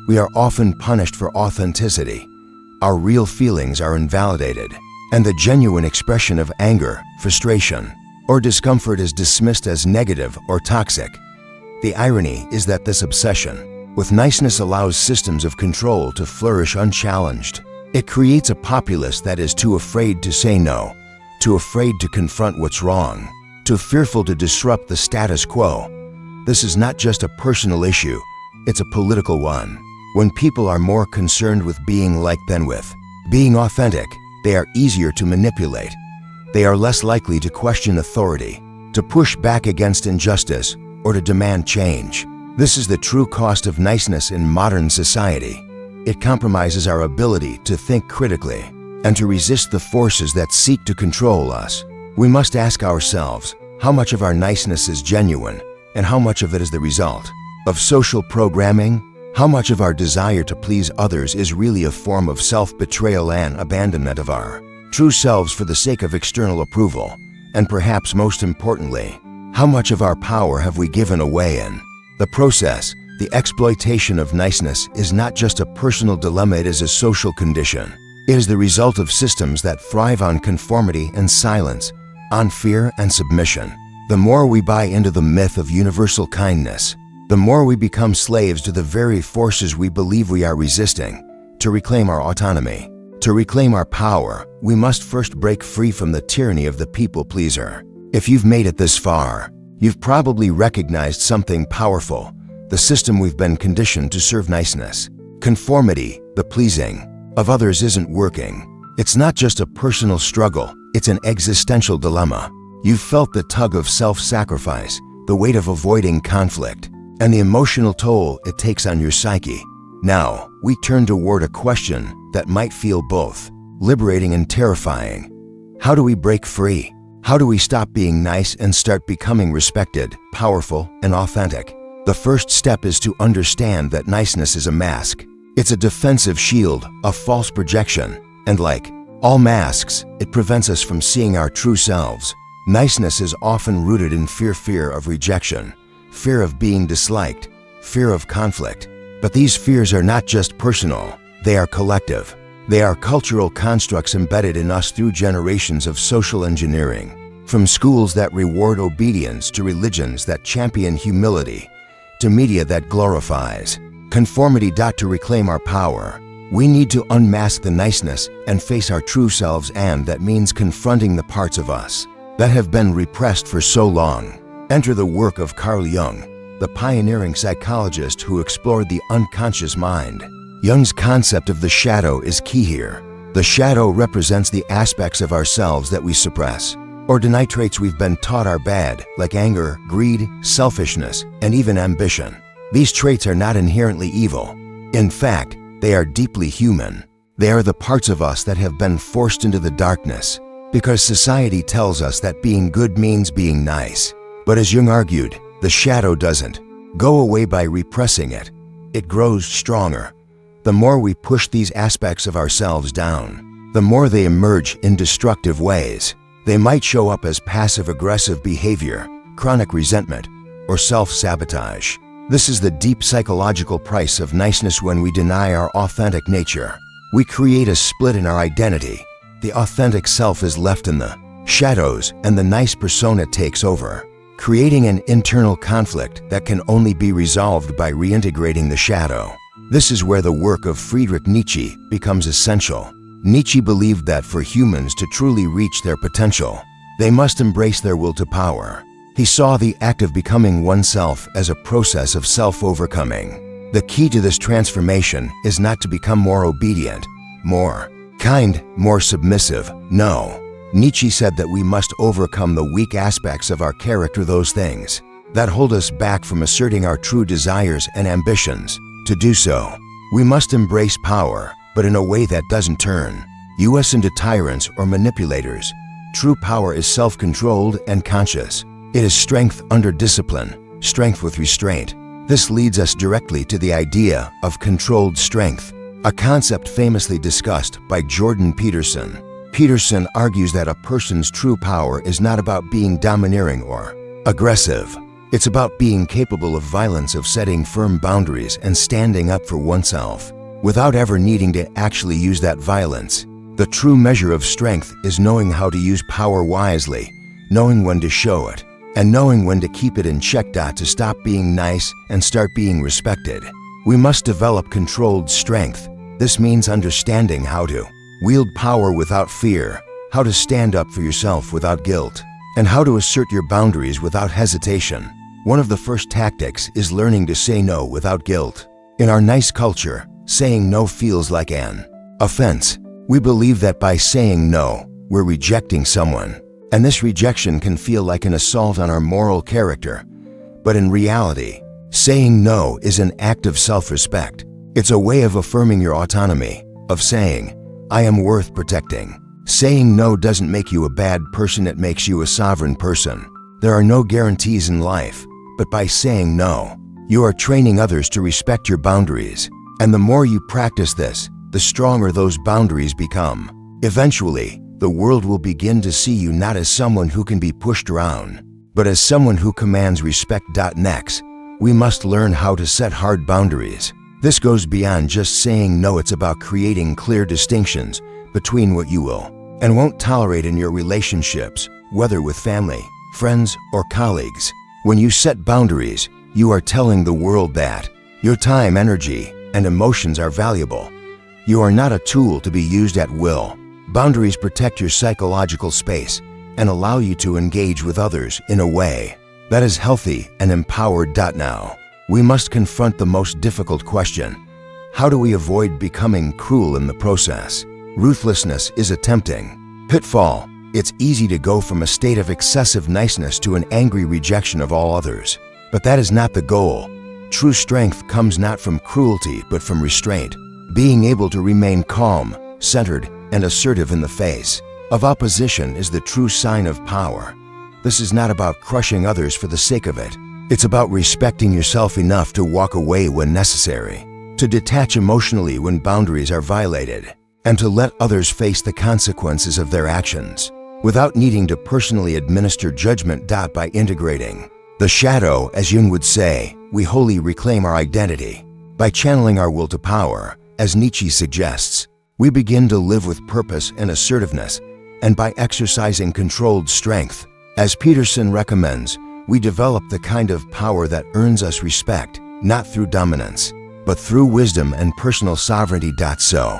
we are often punished for authenticity. Our real feelings are invalidated, and the genuine expression of anger, frustration, or discomfort is dismissed as negative or toxic. The irony is that this obsession with niceness allows systems of control to flourish unchallenged. It creates a populace that is too afraid to say no, too afraid to confront what's wrong, too fearful to disrupt the status quo. This is not just a personal issue, it's a political one. When people are more concerned with being liked than with being authentic, they are easier to manipulate. They are less likely to question authority, to push back against injustice, or to demand change. This is the true cost of niceness in modern society. It compromises our ability to think critically and to resist the forces that seek to control us. We must ask ourselves, how much of our niceness is genuine, and how much of it is the result of social programming? How much of our desire to please others is really a form of self-betrayal and abandonment of our true selves for the sake of external approval? And perhaps most importantly, how much of our power have we given away in the process? The exploitation of niceness is not just a personal dilemma, it is a social condition. It is the result of systems that thrive on conformity and silence, on fear and submission. The more we buy into the myth of universal kindness, the more we become slaves to the very forces we believe we are resisting. To reclaim our autonomy, to reclaim our power, we must first break free from the tyranny of the people pleaser. If you've made it this far, you've probably recognized something powerful. The system we've been conditioned to serve niceness, conformity, the pleasing of others isn't working. It's not just a personal struggle, it's an existential dilemma. You've felt the tug of self-sacrifice, the weight of avoiding conflict, and the emotional toll it takes on your psyche. Now, we turn toward a question that might feel both liberating and terrifying. How do we break free? How do we stop being nice and start becoming respected, powerful, and authentic? The first step is to understand that niceness is a mask. It's a defensive shield, a false projection, and like all masks, it prevents us from seeing our true selves. Niceness is often rooted in fear of rejection, fear of being disliked, fear of conflict. But these fears are not just personal, they are collective. They are cultural constructs embedded in us through generations of social engineering. From schools that reward obedience to religions that champion humility, to media that glorifies conformity. To reclaim our power, we need to unmask the niceness and face our true selves, and that means confronting the parts of us that have been repressed for so long. Enter the work of Carl Jung, the pioneering psychologist who explored the unconscious mind. Jung's concept of the shadow is key here. The shadow represents the aspects of ourselves that we suppress or deny, traits we've been taught are bad, like anger, greed, selfishness, and even ambition. These traits are not inherently evil. In fact, they are deeply human. They are the parts of us that have been forced into the darkness, because society tells us that being good means being nice. But as Jung argued, the shadow doesn't go away by repressing it. It grows stronger. The more we push these aspects of ourselves down, the more they emerge in destructive ways. They might show up as passive-aggressive behavior, chronic resentment, or self-sabotage. This is the deep psychological price of niceness when we deny our authentic nature. We create a split in our identity. The authentic self is left in the shadows, and the nice persona takes over, creating an internal conflict that can only be resolved by reintegrating the shadow. This is where the work of Friedrich Nietzsche becomes essential. Nietzsche believed that for humans to truly reach their potential, they must embrace their will to power. He saw the act of becoming oneself as a process of self-overcoming. The key to this transformation is not to become more obedient, more kind, more submissive. No. Nietzsche said that we must overcome the weak aspects of our character, those things that hold us back from asserting our true desires and ambitions. To do so, we must embrace power, but in a way that doesn't turn us into tyrants or manipulators. True power is self-controlled and conscious. It is strength under discipline, strength with restraint. This leads us directly to the idea of controlled strength, a concept famously discussed by Jordan Peterson. Peterson argues that a person's true power is not about being domineering or aggressive. It's about being capable of violence, of setting firm boundaries and standing up for oneself, without ever needing to actually use that violence. The true measure of strength is knowing how to use power wisely, knowing when to show it, and knowing when to keep it in check. To stop being nice and start being respected, we must develop controlled strength. This means understanding how to wield power without fear, how to stand up for yourself without guilt, and how to assert your boundaries without hesitation. One of the first tactics is learning to say no without guilt. In our nice culture, saying no feels like an offense. We believe that by saying no, we're rejecting someone, and this rejection can feel like an assault on our moral character. But in reality, saying no is an act of self-respect. It's a way of affirming your autonomy, of saying, I am worth protecting. Saying no doesn't make you a bad person, it makes you a sovereign person. There are no guarantees in life, but by saying no, you are training others to respect your boundaries. And the more you practice this, the stronger those boundaries become. Eventually, the world will begin to see you not as someone who can be pushed around, but as someone who commands respect. Next, we must learn how to set hard boundaries. This goes beyond just saying no. It's about creating clear distinctions between what you will and won't tolerate in your relationships, whether with family, friends, or colleagues. When you set boundaries, you are telling the world that your time, energy, and emotions are valuable. You are not a tool to be used at will. Boundaries protect your psychological space and allow you to engage with others in a way that is healthy and empowered. Now, we must confront the most difficult question. How do we avoid becoming cruel in the process? Ruthlessness is a tempting pitfall. It's easy to go from a state of excessive niceness to an angry rejection of all others. But that is not the goal. True strength comes not from cruelty but from restraint. Being able to remain calm, centered, and assertive in the face of opposition is the true sign of power. This is not about crushing others for the sake of it. It's about respecting yourself enough to walk away when necessary, to detach emotionally when boundaries are violated, and to let others face the consequences of their actions without needing to personally administer judgment. By integrating the shadow, as Jung would say, we wholly reclaim our identity. By channeling our will to power, as Nietzsche suggests, we begin to live with purpose and assertiveness, and by exercising controlled strength, as Peterson recommends, we develop the kind of power that earns us respect, not through dominance, but through wisdom and personal sovereignty. So,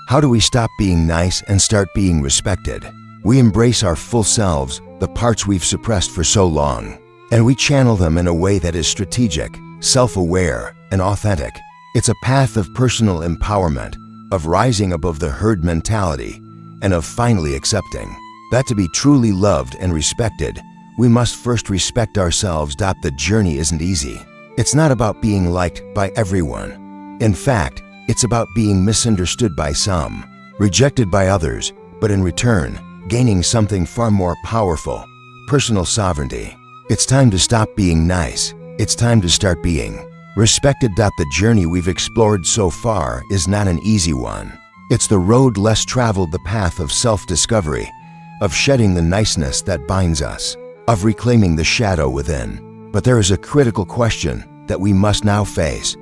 how do we stop being nice and start being respected? We embrace our full selves, the parts we've suppressed for so long, and we channel them in a way that is strategic, self-aware, and authentic. It's a path of personal empowerment, of rising above the herd mentality, and of finally accepting that to be truly loved and respected, we must first respect ourselves. The journey isn't easy. It's not about being liked by everyone. In fact, It's about being misunderstood by some, rejected by others, but in return, gaining something far more powerful: personal sovereignty. It's time to stop being nice. It's time to start being respected. The journey we've explored so far is not an easy one. It's the road less traveled, the path of self-discovery, of shedding the niceness that binds us, of reclaiming the shadow within. But there is a critical question that we must now face.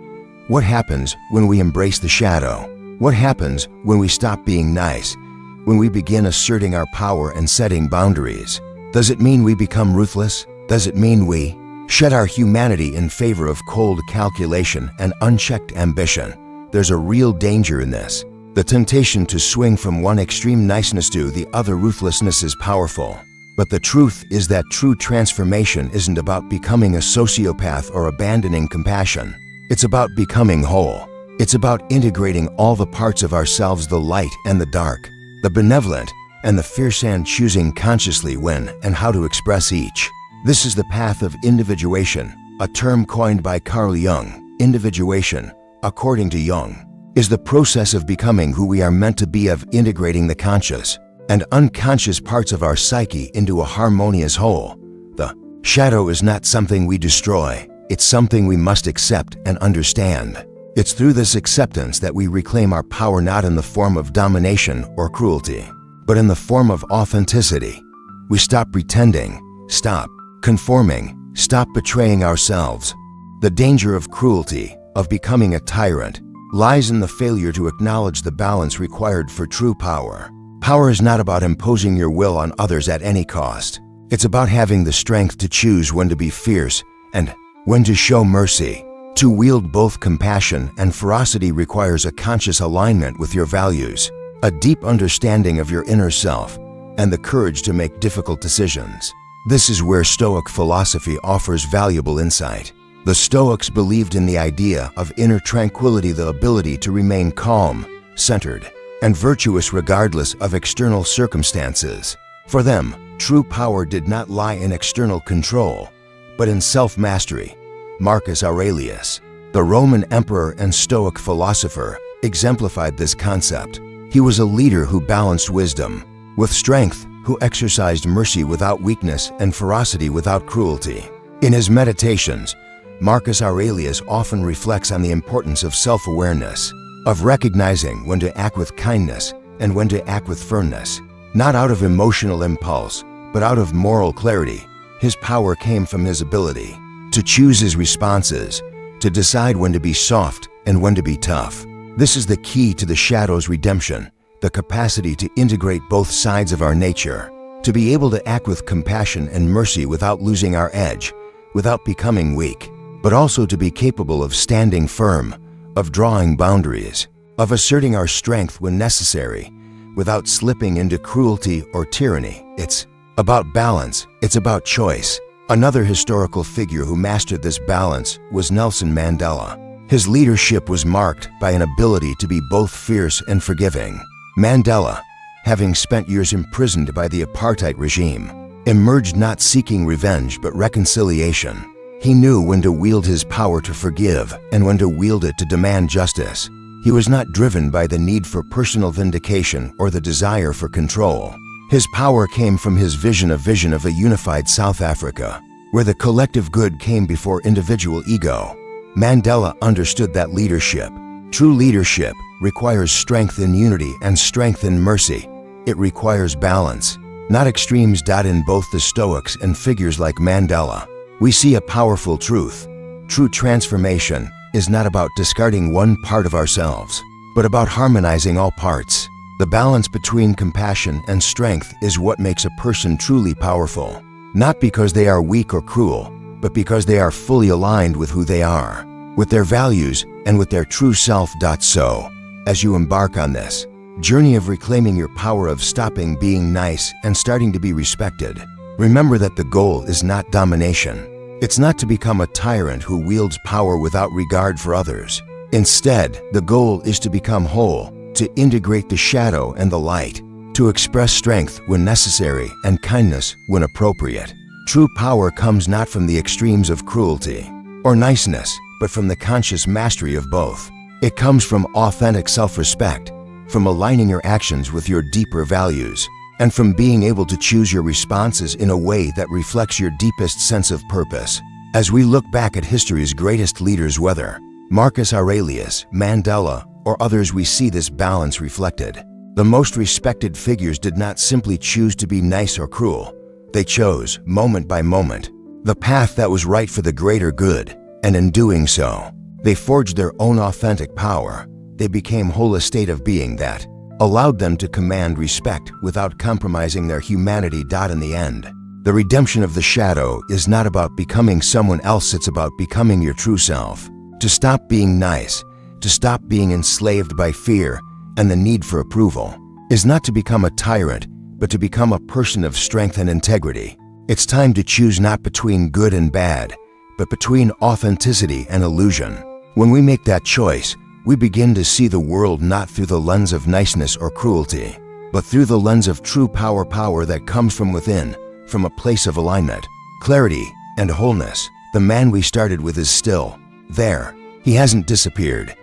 What happens when we embrace the shadow? What happens when we stop being nice? When we begin asserting our power and setting boundaries? Does it mean we become ruthless? Does it mean we shed our humanity in favor of cold calculation and unchecked ambition? There's a real danger in this. The temptation to swing from one extreme niceness to the other ruthlessness is powerful. But the truth is that true transformation isn't about becoming a sociopath or abandoning compassion. It's about becoming whole. It's about integrating all the parts of ourselves, the light and the dark, the benevolent and the fierce, and choosing consciously when and how to express each. This is the path of individuation, a term coined by Carl Jung. Individuation, according to Jung, is the process of becoming who we are meant to be, of integrating the conscious and unconscious parts of our psyche into a harmonious whole. The shadow is not something we destroy. It's something we must accept and understand. It's through this acceptance that we reclaim our power, not in the form of domination or cruelty, but in the form of authenticity. We stop pretending, stop conforming, stop betraying ourselves. The danger of cruelty, of becoming a tyrant, lies in the failure to acknowledge the balance required for true power. Power is not about imposing your will on others at any cost. It's about having the strength to choose when to be fierce and when to show mercy. To wield both compassion and ferocity requires a conscious alignment with your values, a deep understanding of your inner self, and the courage to make difficult decisions. This is where Stoic philosophy offers valuable insight. The Stoics believed in the idea of inner tranquility, the ability to remain calm, centered, and virtuous regardless of external circumstances. For them, true power did not lie in external control, but in self-mastery. Marcus Aurelius, the Roman emperor and Stoic philosopher, exemplified this concept. He was a leader who balanced wisdom with strength, who exercised mercy without weakness and ferocity without cruelty. In his meditations, Marcus Aurelius often reflects on the importance of self-awareness, of recognizing when to act with kindness and when to act with firmness, not out of emotional impulse, but out of moral clarity. His power came from his ability to choose his responses, to decide when to be soft and when to be tough. This is the key to the shadow's redemption, the capacity to integrate both sides of our nature, to be able to act with compassion and mercy without losing our edge, without becoming weak, but also to be capable of standing firm, of drawing boundaries, of asserting our strength when necessary, without slipping into cruelty or tyranny. It's about balance. It's about choice. Another historical figure who mastered this balance was Nelson Mandela. His leadership was marked by an ability to be both fierce and forgiving. Mandela, having spent years imprisoned by the apartheid regime, emerged not seeking revenge but reconciliation. He knew when to wield his power to forgive and when to wield it to demand justice. He was not driven by the need for personal vindication or the desire for control. His power came from his vision of a unified South Africa, where the collective good came before individual ego. Mandela understood that leadership, true leadership, requires strength in unity and strength in mercy. It requires balance, not extremes. In both the Stoics and figures like Mandela, we see a powerful truth. True transformation is not about discarding one part of ourselves, but about harmonizing all parts. The balance between compassion and strength is what makes a person truly powerful, not because they are weak or cruel, but because they are fully aligned with who they are, with their values, and with their true self. So, as you embark on this journey of reclaiming your power, of stopping being nice and starting to be respected, remember that the goal is not domination. It's not to become a tyrant who wields power without regard for others. Instead, the goal is to become whole, to integrate the shadow and the light, to express strength when necessary and kindness when appropriate. True power comes not from the extremes of cruelty or niceness, but from the conscious mastery of both. It comes from authentic self-respect, from aligning your actions with your deeper values, and from being able to choose your responses in a way that reflects your deepest sense of purpose. As we look back at history's greatest leaders, whether Marcus Aurelius, Mandela, or others, we see this balance reflected. The most respected figures did not simply choose to be nice or cruel. They chose, moment by moment, the path that was right for the greater good, and in doing so, they forged their own authentic power. They became whole state of being that allowed them to command respect without compromising their humanity. In the end, the redemption of the shadow is not about becoming someone else, it's about becoming your true self. To stop being nice, to stop being enslaved by fear and the need for approval, is not to become a tyrant, but to become a person of strength and integrity. It's time to choose not between good and bad, but between authenticity and illusion. When we make that choice, we begin to see the world not through the lens of niceness or cruelty, but through the lens of true power that comes from within, from a place of alignment, clarity, and wholeness. The man we started with is still there. He hasn't disappeared.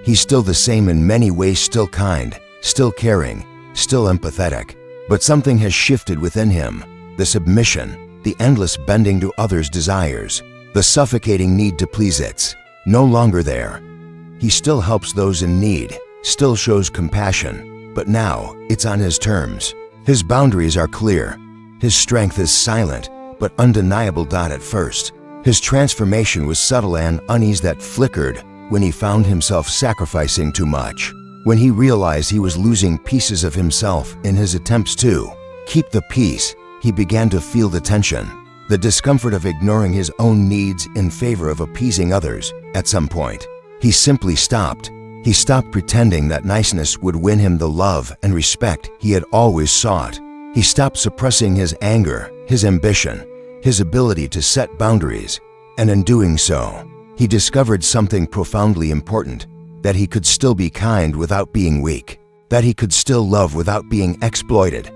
He's still the same in many ways, still kind, still caring, still empathetic. But something has shifted within him. The submission, the endless bending to others' desires, the suffocating need to please, it's no longer there. He still helps those in need, still shows compassion, but now it's on his terms. His boundaries are clear. His strength is silent, but undeniable. At first, his transformation was subtle, an unease that flickered when he found himself sacrificing too much. When he realized he was losing pieces of himself in his attempts to keep the peace, he began to feel the tension, the discomfort of ignoring his own needs in favor of appeasing others. At some point, he simply stopped. He stopped pretending that niceness would win him the love and respect he had always sought. He stopped suppressing his anger, his ambition, his ability to set boundaries, and in doing so, he discovered something profoundly important: that he could still be kind without being weak, that he could still love without being exploited.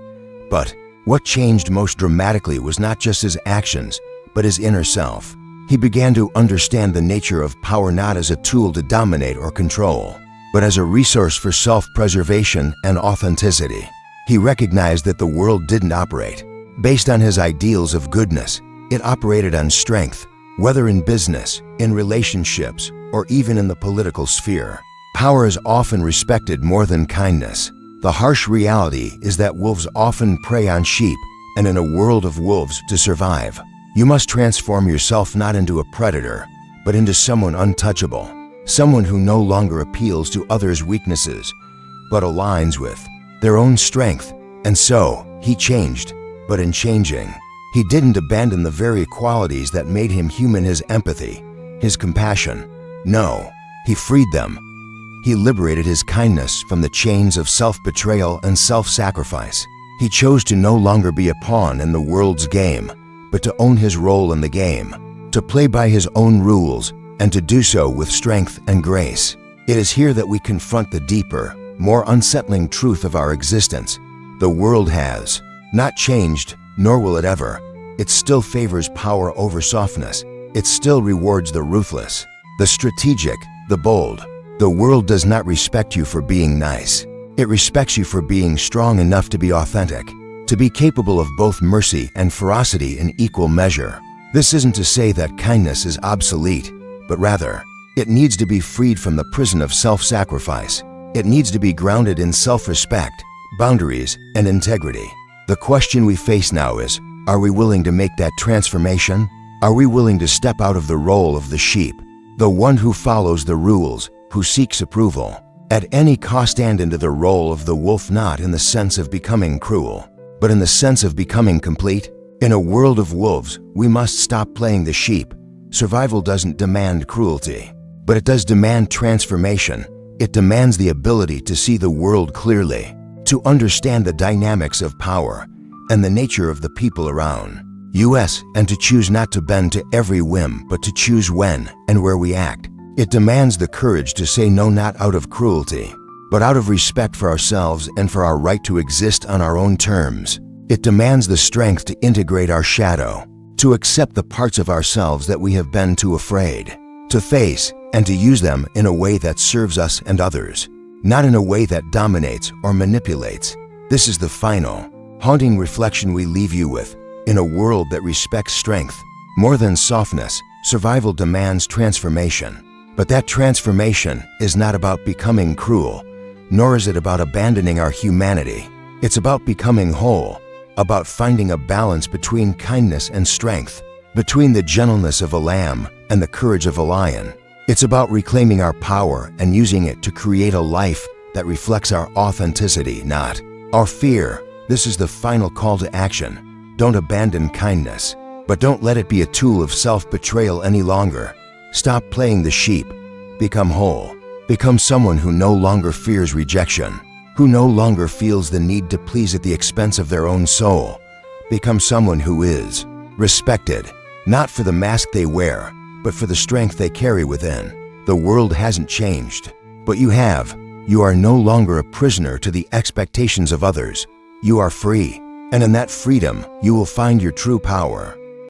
But what changed most dramatically was not just his actions, but his inner self. He began to understand the nature of power not as a tool to dominate or control, but as a resource for self-preservation and authenticity. He recognized that the world didn't operate based on his ideals of goodness. It operated on strength, whether in business, in relationships, or even in the political sphere. Power is often respected more than kindness. The harsh reality is that wolves often prey on sheep, and in a world of wolves, to survive, you must transform yourself not into a predator, but into someone untouchable, someone who no longer appeals to others' weaknesses, but aligns with their own strength. And so, he changed. But in changing, he didn't abandon the very qualities that made him human: his empathy, his compassion. No, he freed them. He liberated his kindness from the chains of self-betrayal and self-sacrifice. He chose to no longer be a pawn in the world's game, but to own his role in the game, to play by his own rules, and to do so with strength and grace. It is here that we confront the deeper, more unsettling truth of our existence. The world has not changed, nor will it ever. It still favors power over softness. It still rewards the ruthless, the strategic, the bold. The world does not respect you for being nice. It respects you for being strong enough to be authentic, to be capable of both mercy and ferocity in equal measure. This isn't to say that kindness is obsolete, but rather, it needs to be freed from the prison of self-sacrifice. It needs to be grounded in self-respect, boundaries, and integrity. The question we face now is, are we willing to make that transformation? Are we willing to step out of the role of the sheep, the one who follows the rules, who seeks approval at any cost, and into the role of the wolf, not in the sense of becoming cruel, but in the sense of becoming complete? In a world of wolves, we must stop playing the sheep. Survival doesn't demand cruelty, but it does demand transformation. It demands the ability to see the world clearly, to understand the dynamics of power and the nature of the people around us, and to choose not to bend to every whim, but to choose when and where we act. It demands the courage to say no, not out of cruelty, but out of respect for ourselves and for our right to exist on our own terms. It demands the strength to integrate our shadow, to accept the parts of ourselves that we have been too afraid to face and to use them in a way that serves us and others, not in a way that dominates or manipulates. This is the final, haunting reflection we leave you with. In a world that respects strength more than softness, survival demands transformation. But that transformation is not about becoming cruel, nor is it about abandoning our humanity. It's about becoming whole, about finding a balance between kindness and strength, between the gentleness of a lamb and the courage of a lion. It's about reclaiming our power and using it to create a life that reflects our authenticity, not our fear. This is the final call to action. Don't abandon kindness, but don't let it be a tool of self-betrayal any longer. Stop playing the sheep. Become whole. Become someone who no longer fears rejection, who no longer feels the need to please at the expense of their own soul. Become someone who is respected, not for the mask they wear, but for the strength they carry within. The world hasn't changed, but you have. You are no longer a prisoner to the expectations of others. You are free, and in that freedom, you will find your true power.